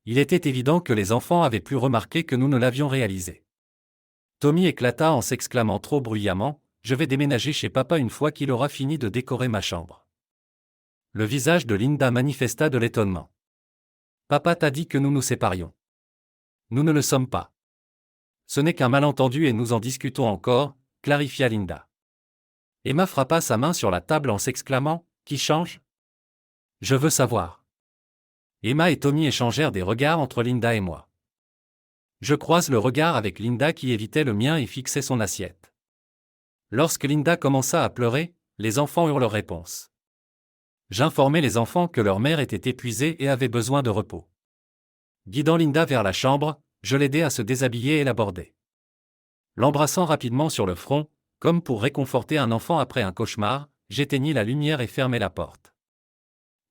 Il était évident que les enfants avaient pu remarquer que nous ne l'avions réalisé. Tommy éclata en s'exclamant trop bruyamment, « Je vais déménager chez papa une fois qu'il aura fini de décorer ma chambre. » Le visage de Linda manifesta de l'étonnement. « Papa t'a dit que nous nous séparions. » « Nous ne le sommes pas. Ce n'est qu'un malentendu et nous en discutons encore, » clarifia Linda. Emma frappa sa main sur la table en s'exclamant, « Qui change ? Je veux savoir. » Emma et Tommy échangèrent des regards entre Linda et moi. Je croise le regard avec Linda qui évitait le mien et fixait son assiette. Lorsque Linda commença à pleurer, les enfants eurent leur réponse. J'informai les enfants que leur mère était épuisée et avait besoin de repos. Guidant Linda vers la chambre, je l'aidai à se déshabiller et l'aborder. L'embrassant rapidement sur le front, comme pour réconforter un enfant après un cauchemar, j'éteignis la lumière et fermai la porte.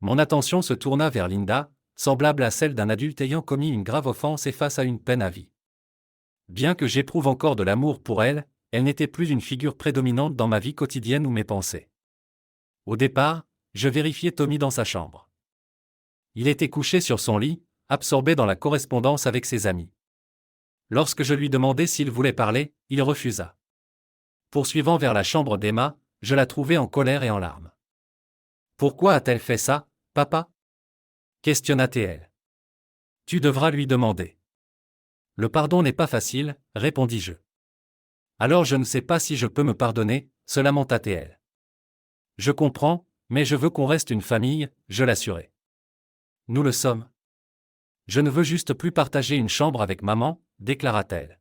Mon attention se tourna vers Linda, semblable à celle d'un adulte ayant commis une grave offense et face à une peine à vie. Bien que j'éprouve encore de l'amour pour elle, elle n'était plus une figure prédominante dans ma vie quotidienne ou mes pensées. Au départ, je vérifiai Tommy dans sa chambre. Il était couché sur son lit, absorbé dans la correspondance avec ses amis. Lorsque je lui demandai s'il voulait parler, il refusa. Poursuivant vers la chambre d'Emma, je la trouvai en colère et en larmes. « Pourquoi a-t-elle fait ça, papa ?» questionna-t-elle. « Tu devras lui demander. »« Le pardon n'est pas facile, » répondis-je. « Alors je ne sais pas si je peux me pardonner, » se lamenta-t-elle. « Je comprends, mais je veux qu'on reste une famille, » je l'assurai. « Nous le sommes. »« Je ne veux juste plus partager une chambre avec maman, » déclara-t-elle.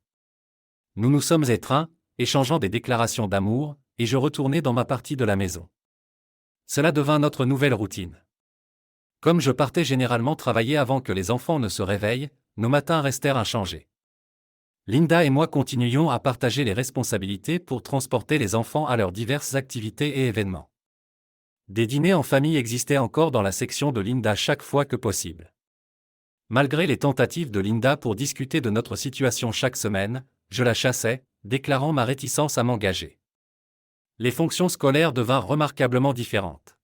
Nous nous sommes étreints, échangeant des déclarations d'amour, et je retournai dans ma partie de la maison. Cela devint notre nouvelle routine. Comme je partais généralement travailler avant que les enfants ne se réveillent, nos matins restèrent inchangés. Linda et moi continuions à partager les responsabilités pour transporter les enfants à leurs diverses activités et événements. Des dîners en famille existaient encore dans la section de Linda chaque fois que possible. Malgré les tentatives de Linda pour discuter de notre situation chaque semaine, je la chassais, déclarant ma réticence à m'engager. Les fonctions scolaires devinrent remarquablement différentes.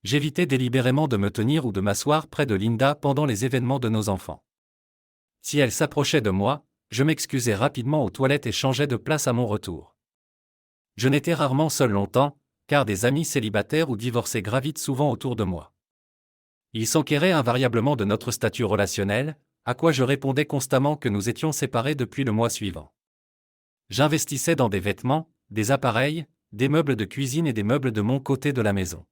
J'évitais délibérément de me tenir ou de m'asseoir près de Linda pendant les événements de nos enfants. Si elle s'approchait de moi, je m'excusais rapidement aux toilettes et changeais de place à mon retour. Je n'étais rarement seul longtemps, car des amis célibataires ou divorcés gravitent souvent autour de moi. Ils s'enquéraient invariablement de notre statut relationnel, à quoi je répondais constamment que nous étions séparés depuis le mois suivant. J'investissais dans des vêtements, des appareils, des meubles de cuisine et des meubles de mon côté de la maison.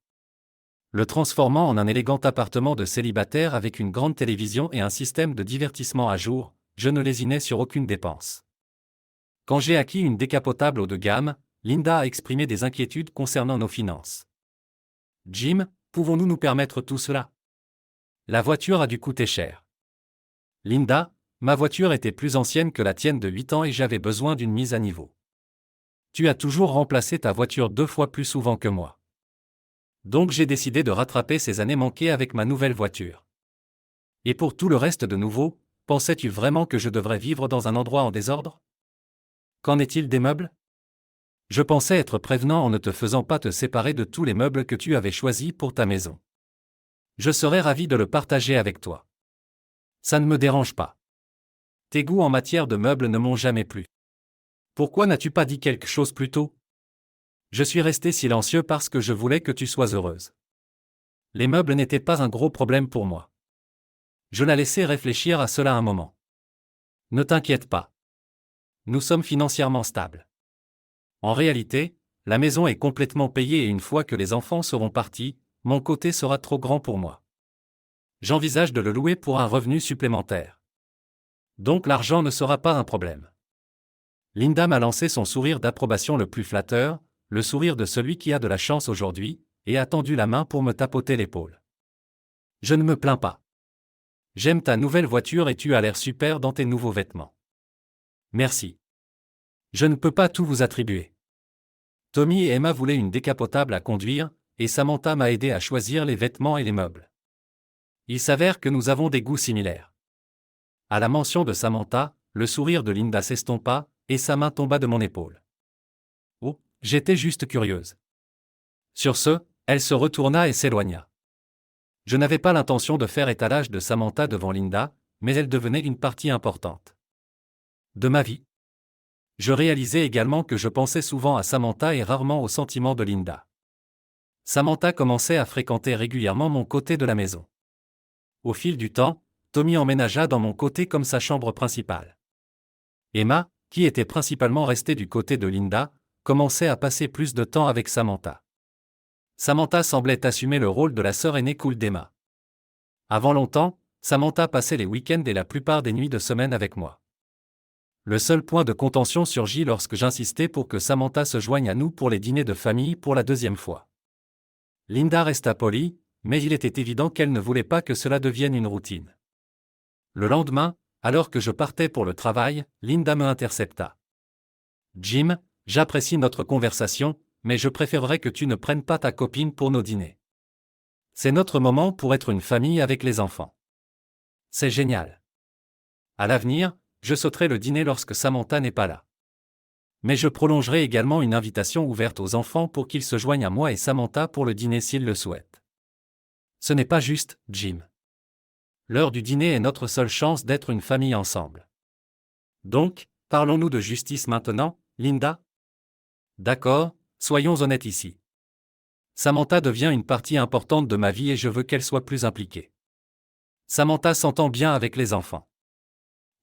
Le transformant en un élégant appartement de célibataire avec une grande télévision et un système de divertissement à jour, je ne lésinais sur aucune dépense. Quand j'ai acquis une décapotable haut de gamme, Linda a exprimé des inquiétudes concernant nos finances. Jim, pouvons-nous nous permettre tout cela? La voiture a dû coûter cher. Linda, ma voiture était plus ancienne que la tienne de 8 ans et j'avais besoin d'une mise à niveau. Tu as toujours remplacé ta voiture 2 fois plus souvent que moi. Donc j'ai décidé de rattraper ces années manquées avec ma nouvelle voiture. Et pour tout le reste de nouveau, pensais-tu vraiment que je devrais vivre dans un endroit en désordre? Qu'en est-il des meubles? Je pensais être prévenant en ne te faisant pas te séparer de tous les meubles que tu avais choisis pour ta maison. Je serais ravi de le partager avec toi. Ça ne me dérange pas. Tes goûts en matière de meubles ne m'ont jamais plu. Pourquoi n'as-tu pas dit quelque chose plus tôt? Je suis resté silencieux parce que je voulais que tu sois heureuse. Les meubles n'étaient pas un gros problème pour moi. Je la laissai réfléchir à cela un moment. Ne t'inquiète pas. Nous sommes financièrement stables. En réalité, la maison est complètement payée et une fois que les enfants seront partis, mon côté sera trop grand pour moi. J'envisage de le louer pour un revenu supplémentaire. Donc l'argent ne sera pas un problème. Linda m'a lancé son sourire d'approbation le plus flatteur, le sourire de celui qui a de la chance aujourd'hui, et a tendu la main pour me tapoter l'épaule. Je ne me plains pas. J'aime ta nouvelle voiture et tu as l'air super dans tes nouveaux vêtements. Merci. Je ne peux pas tout vous attribuer. Tommy et Emma voulaient une décapotable à conduire, et Samantha m'a aidé à choisir les vêtements et les meubles. Il s'avère que nous avons des goûts similaires. À la mention de Samantha, le sourire de Linda s'estompa, et sa main tomba de mon épaule. Oh, j'étais juste curieuse. Sur ce, elle se retourna et s'éloigna. Je n'avais pas l'intention de faire étalage de Samantha devant Linda, mais elle devenait une partie importante de ma vie. Je réalisais également que je pensais souvent à Samantha et rarement aux sentiments de Linda. Samantha commençait à fréquenter régulièrement mon côté de la maison. Au fil du temps, Tommy emménagea dans mon côté comme sa chambre principale. Emma, qui était principalement restée du côté de Linda, commençait à passer plus de temps avec Samantha. Samantha semblait assumer le rôle de la sœur aînée cool d'Emma. Avant longtemps, Samantha passait les week-ends et la plupart des nuits de semaine avec moi. Le seul point de contention surgit lorsque j'insistais pour que Samantha se joigne à nous pour les dîners de famille pour la deuxième fois. Linda resta polie, mais il était évident qu'elle ne voulait pas que cela devienne une routine. Le lendemain, alors que je partais pour le travail, Linda me intercepta. « Jim, j'apprécie notre conversation, mais je préférerais que tu ne prennes pas ta copine pour nos dîners. C'est notre moment pour être une famille avec les enfants. C'est génial. À l'avenir, je sauterai le dîner lorsque Samantha n'est pas là. Mais je prolongerai également une invitation ouverte aux enfants pour qu'ils se joignent à moi et Samantha pour le dîner s'ils le souhaitent. Ce n'est pas juste, Jim. L'heure du dîner est notre seule chance d'être une famille ensemble. Donc, parlons-nous de justice maintenant, Linda? D'accord, soyons honnêtes ici. Samantha devient une partie importante de ma vie et je veux qu'elle soit plus impliquée. Samantha s'entend bien avec les enfants.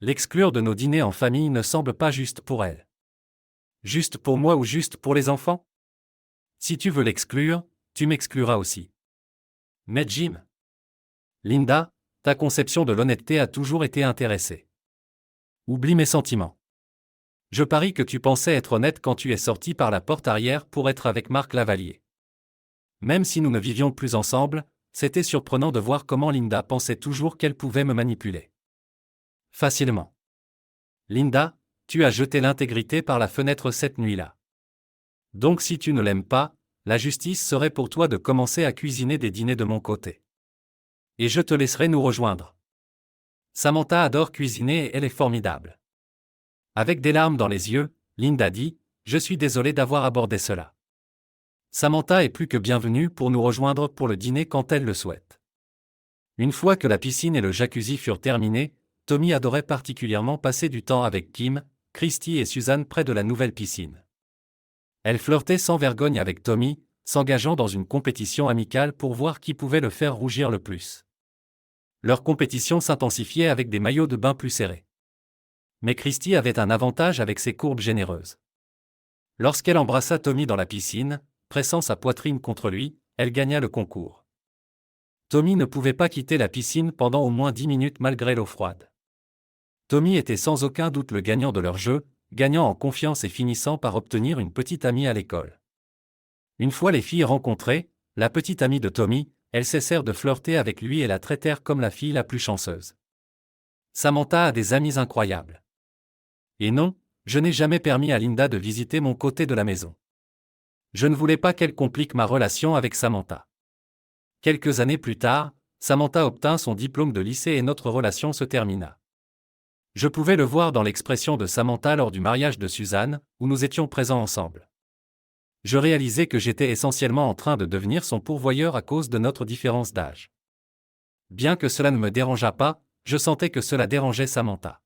L'exclure de nos dîners en famille ne semble pas juste pour elle. Juste pour moi ou juste pour les enfants? Si tu veux l'exclure, tu m'excluras aussi. Mais Jim. Linda, ta conception de l'honnêteté a toujours été intéressée. Oublie mes sentiments. Je parie que tu pensais être honnête quand tu es sorti par la porte arrière pour être avec Marc Lavalier. Même si nous ne vivions plus ensemble, c'était surprenant de voir comment Linda pensait toujours qu'elle pouvait me manipuler. Facilement. Linda, tu as jeté l'intégrité par la fenêtre cette nuit-là. Donc si tu ne l'aimes pas, la justice serait pour toi de commencer à cuisiner des dîners de mon côté. Et je te laisserai nous rejoindre. Samantha adore cuisiner et elle est formidable. Avec des larmes dans les yeux, Linda dit « Je suis désolée d'avoir abordé cela. » Samantha est plus que bienvenue pour nous rejoindre pour le dîner quand elle le souhaite. Une fois que la piscine et le jacuzzi furent terminés, Tommy adorait particulièrement passer du temps avec Kim, Christy et Suzanne près de la nouvelle piscine. Elle flirtait sans vergogne avec Tommy, s'engageant dans une compétition amicale pour voir qui pouvait le faire rougir le plus. Leur compétition s'intensifiait avec des maillots de bain plus serrés. Mais Christy avait un avantage avec ses courbes généreuses. Lorsqu'elle embrassa Tommy dans la piscine, pressant sa poitrine contre lui, elle gagna le concours. Tommy ne pouvait pas quitter la piscine pendant au moins 10 minutes malgré l'eau froide. Tommy était sans aucun doute le gagnant de leur jeu, gagnant en confiance et finissant par obtenir une petite amie à l'école. Une fois les filles rencontrées, la petite amie de Tommy, elles cessèrent de flirter avec lui et la traitèrent comme la fille la plus chanceuse. Samantha a des amies incroyables. Et non, je n'ai jamais permis à Linda de visiter mon côté de la maison. Je ne voulais pas qu'elle complique ma relation avec Samantha. Quelques années plus tard, Samantha obtint son diplôme de lycée et notre relation se termina. Je pouvais le voir dans l'expression de Samantha lors du mariage de Suzanne, où nous étions présents ensemble. Je réalisais que j'étais essentiellement en train de devenir son pourvoyeur à cause de notre différence d'âge. Bien que cela ne me dérangeât pas, je sentais que cela dérangeait Samantha.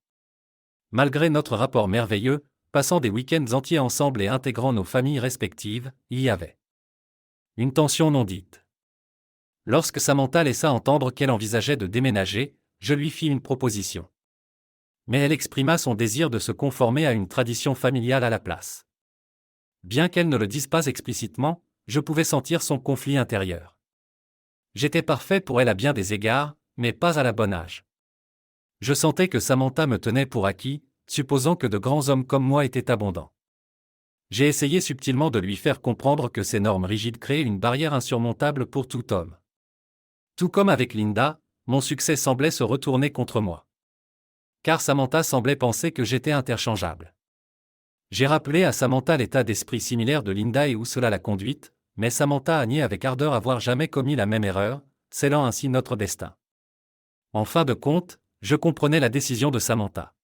Malgré notre rapport merveilleux, passant des week-ends entiers ensemble et intégrant nos familles respectives, il y avait une tension non dite. Lorsque Samantha laissa entendre qu'elle envisageait de déménager, je lui fis une proposition. Mais elle exprima son désir de se conformer à une tradition familiale à la place. Bien qu'elle ne le dise pas explicitement, je pouvais sentir son conflit intérieur. J'étais parfait pour elle à bien des égards, mais pas à la bonne âge. Je sentais que Samantha me tenait pour acquis, supposant que de grands hommes comme moi étaient abondants. J'ai essayé subtilement de lui faire comprendre que ces normes rigides créaient une barrière insurmontable pour tout homme. Tout comme avec Linda, mon succès semblait se retourner contre moi. Car Samantha semblait penser que j'étais interchangeable. J'ai rappelé à Samantha l'état d'esprit similaire de Linda et où cela l'a conduite, mais Samantha a nié avec ardeur avoir jamais commis la même erreur, scellant ainsi notre destin. En fin de compte, je comprenais la décision de Samantha.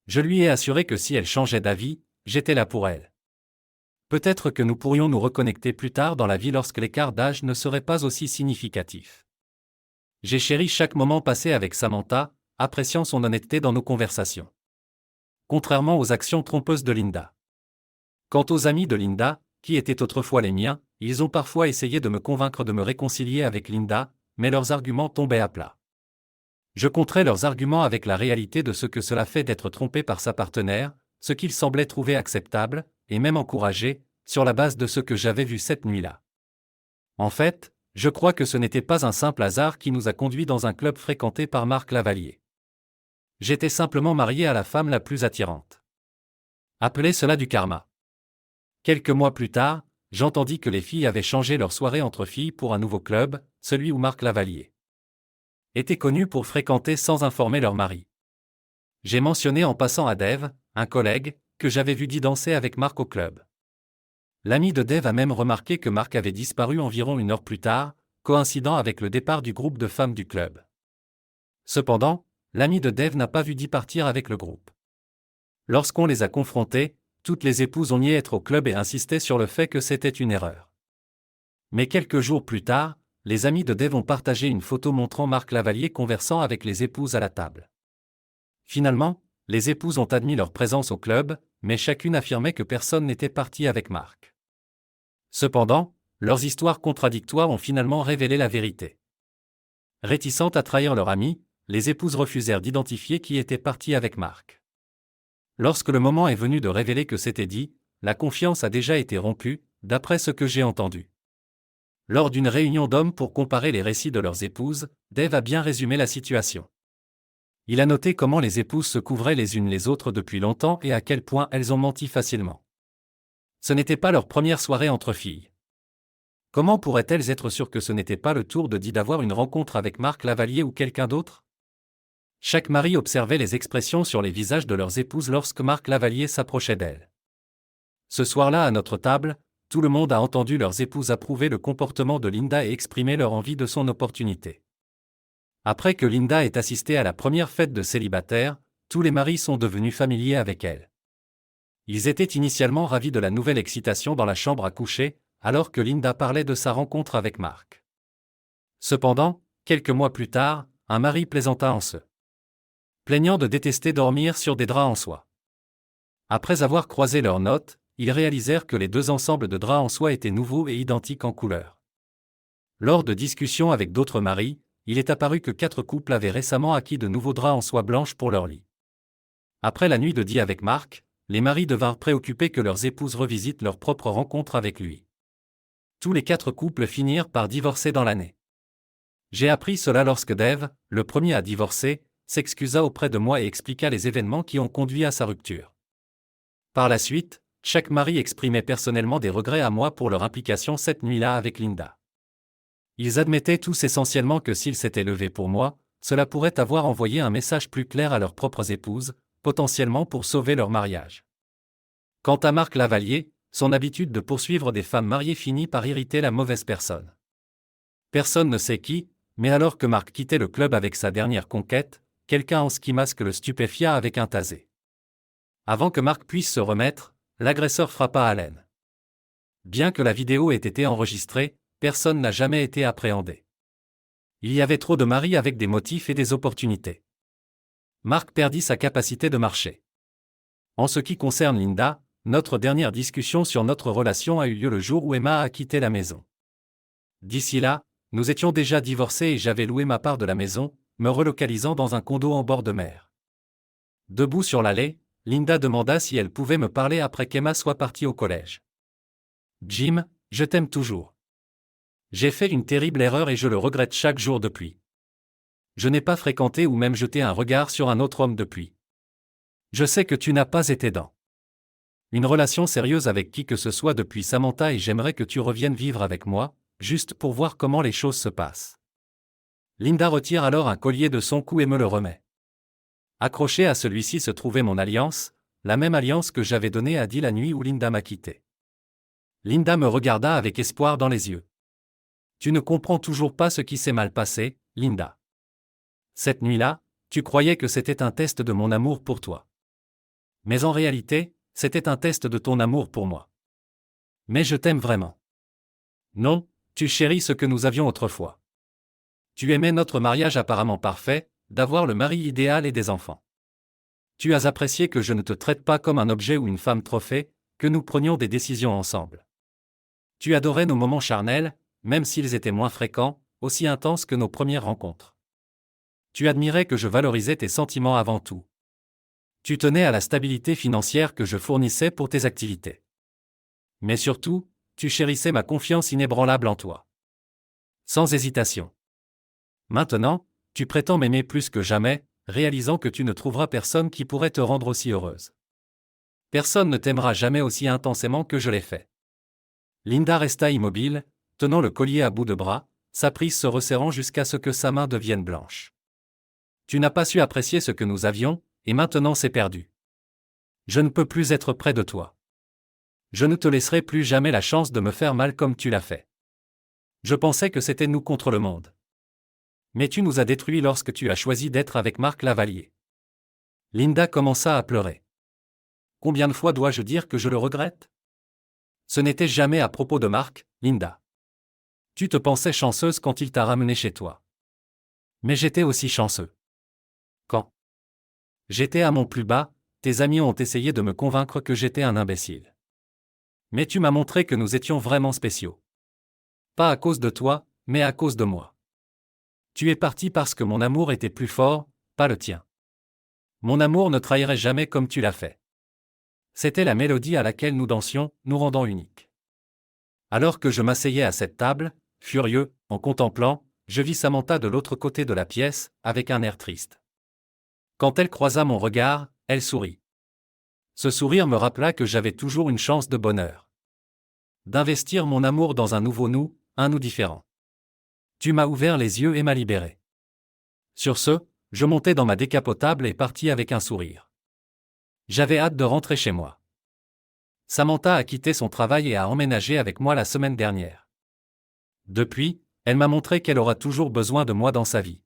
Je lui ai assuré que si elle changeait d'avis, j'étais là pour elle. Peut-être que nous pourrions nous reconnecter plus tard dans la vie lorsque l'écart d'âge ne serait pas aussi significatif. J'ai chéri chaque moment passé avec Samantha, appréciant son honnêteté dans nos conversations. Contrairement aux actions trompeuses de Linda. Quant aux amis de Linda, qui étaient autrefois les miens, ils ont parfois essayé de me convaincre de me réconcilier avec Linda, mais leurs arguments tombaient à plat. Je contrais leurs arguments avec la réalité de ce que cela fait d'être trompé par sa partenaire, ce qu'ils semblaient trouver acceptable, et même encouragé, sur la base de ce que j'avais vu cette nuit-là. En fait, je crois que ce n'était pas un simple hasard qui nous a conduits dans un club fréquenté par Marc Lavalier. J'étais simplement marié à la femme la plus attirante. Appelez cela du karma. Quelques mois plus tard, j'entendis que les filles avaient changé leur soirée entre filles pour un nouveau club, celui où Marc Lavalier était connu pour fréquenter sans informer leur mari. J'ai mentionné en passant à Dave, un collègue, que j'avais vu danser avec Marc au club. L'ami de Dave a même remarqué que Marc avait disparu environ 1 heure plus tard, coïncidant avec le départ du groupe de femmes du club. Cependant, l'ami de Dave n'a pas vu partir avec le groupe. Lorsqu'on les a confrontés, toutes les épouses ont nié être au club et insistaient sur le fait que c'était une erreur. Mais quelques jours plus tard, les amis de Dave ont partagé une photo montrant Marc Lavalier conversant avec les épouses à la table. Finalement, les épouses ont admis leur présence au club, mais chacune affirmait que personne n'était parti avec Marc. Cependant, leurs histoires contradictoires ont finalement révélé la vérité. Réticentes à trahir leur ami, les épouses refusèrent d'identifier qui était parti avec Marc. Lorsque le moment est venu de révéler que c'était dit, la confiance a déjà été rompue, d'après ce que j'ai entendu. Lors d'une réunion d'hommes pour comparer les récits de leurs épouses, Dave a bien résumé la situation. Il a noté comment les épouses se couvraient les unes les autres depuis longtemps et à quel point elles ont menti facilement. Ce n'était pas leur première soirée entre filles. Comment pourraient-elles être sûres que ce n'était pas le tour de Dee d'avoir une rencontre avec Marc Lavalier ou quelqu'un d'autre? Chaque mari observait les expressions sur les visages de leurs épouses lorsque Marc Lavalier s'approchait d'elles. Ce soir-là, à notre table, tout le monde a entendu leurs épouses approuver le comportement de Linda et exprimer leur envie de son opportunité. Après que Linda ait assisté à la première fête de célibataire, tous les maris sont devenus familiers avec elle. Ils étaient initialement ravis de la nouvelle excitation dans la chambre à coucher, alors que Linda parlait de sa rencontre avec Marc. Cependant, quelques mois plus tard, un mari plaisanta en se plaignant de détester dormir sur des draps en soie. Après avoir croisé leurs notes, ils réalisèrent que les deux ensembles de draps en soie étaient nouveaux et identiques en couleur. Lors de discussions avec d'autres maris, il est apparu que 4 couples avaient récemment acquis de nouveaux draps en soie blanche pour leur lit. Après la nuit de Dee avec Marc, les maris devinrent préoccupés que leurs épouses revisitent leur propre rencontre avec lui. Tous les 4 couples finirent par divorcer dans l'année. J'ai appris cela lorsque Dave, le premier à divorcer, s'excusa auprès de moi et expliqua les événements qui ont conduit à sa rupture. Par la suite, chaque mari exprimait personnellement des regrets à moi pour leur implication cette nuit-là avec Linda. Ils admettaient tous essentiellement que s'ils s'étaient levés pour moi, cela pourrait avoir envoyé un message plus clair à leurs propres épouses, potentiellement pour sauver leur mariage. Quant à Marc Lavalier, son habitude de poursuivre des femmes mariées finit par irriter la mauvaise personne. Personne ne sait qui, mais alors que Marc quittait le club avec sa dernière conquête, quelqu'un en ski masque le stupéfia avec un tasé. Avant que Marc puisse se remettre, l'agresseur frappa Allen. Bien que la vidéo ait été enregistrée, personne n'a jamais été appréhendé. Il y avait trop de maris avec des motifs et des opportunités. Marc perdit sa capacité de marcher. En ce qui concerne Linda, notre dernière discussion sur notre relation a eu lieu le jour où Emma a quitté la maison. D'ici là, nous étions déjà divorcés et j'avais loué ma part de la maison, me relocalisant dans un condo en bord de mer. Debout sur l'allée, Linda demanda si elle pouvait me parler après qu'Emma soit partie au collège. Jim, je t'aime toujours. J'ai fait une terrible erreur et je le regrette chaque jour depuis. Je n'ai pas fréquenté ou même jeté un regard sur un autre homme depuis. Je sais que tu n'as pas été dans une relation sérieuse avec qui que ce soit depuis Samantha et j'aimerais que tu reviennes vivre avec moi, juste pour voir comment les choses se passent. Linda retire alors un collier de son cou et me le remet. Accroché à celui-ci se trouvait mon alliance, la même alliance que j'avais donnée à Dee la nuit où Linda m'a quitté. Linda me regarda avec espoir dans les yeux. Tu ne comprends toujours pas ce qui s'est mal passé, Linda. Cette nuit-là, tu croyais que c'était un test de mon amour pour toi. Mais en réalité, c'était un test de ton amour pour moi. Mais je t'aime vraiment. Non, tu chéris ce que nous avions autrefois. Tu aimais notre mariage apparemment parfait, d'avoir le mari idéal et des enfants. Tu as apprécié que je ne te traite pas comme un objet ou une femme trophée, que nous prenions des décisions ensemble. Tu adorais nos moments charnels, même s'ils étaient moins fréquents, aussi intenses que nos premières rencontres. Tu admirais que je valorisais tes sentiments avant tout. Tu tenais à la stabilité financière que je fournissais pour tes activités. Mais surtout, tu chérissais ma confiance inébranlable en toi. Sans hésitation. Maintenant, tu prétends m'aimer plus que jamais, réalisant que tu ne trouveras personne qui pourrait te rendre aussi heureuse. Personne ne t'aimera jamais aussi intensément que je l'ai fait. Linda resta immobile, tenant le collier à bout de bras, sa prise se resserrant jusqu'à ce que sa main devienne blanche. Tu n'as pas su apprécier ce que nous avions, et maintenant c'est perdu. Je ne peux plus être près de toi. Je ne te laisserai plus jamais la chance de me faire mal comme tu l'as fait. Je pensais que c'était nous contre le monde. Mais tu nous as détruits lorsque tu as choisi d'être avec Marc Lavalier. Linda commença à pleurer. Combien de fois dois-je dire que je le regrette? Ce n'était jamais à propos de Marc, Linda. Tu te pensais chanceuse quand il t'a ramené chez toi. Mais j'étais aussi chanceux. Quand j'étais à mon plus bas, tes amis ont essayé de me convaincre que j'étais un imbécile. Mais tu m'as montré que nous étions vraiment spéciaux. Pas à cause de toi, mais à cause de moi. Tu es parti parce que mon amour était plus fort, pas le tien. Mon amour ne trahirait jamais comme tu l'as fait. C'était la mélodie à laquelle nous dansions, nous rendant uniques. Alors que je m'asseyais à cette table, furieux, en contemplant, je vis Samantha de l'autre côté de la pièce, avec un air triste. Quand elle croisa mon regard, elle sourit. Ce sourire me rappela que j'avais toujours une chance de bonheur. D'investir mon amour dans un nouveau nous, un nous différent. Tu m'as ouvert les yeux et m'as libéré. Sur ce, je montai dans ma décapotable et partis avec un sourire. J'avais hâte de rentrer chez moi. Samantha a quitté son travail et a emménagé avec moi la semaine dernière. Depuis, elle m'a montré qu'elle aura toujours besoin de moi dans sa vie.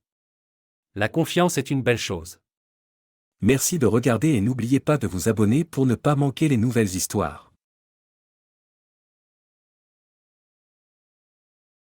La confiance est une belle chose. Merci de regarder et n'oubliez pas de vous abonner pour ne pas manquer les nouvelles histoires.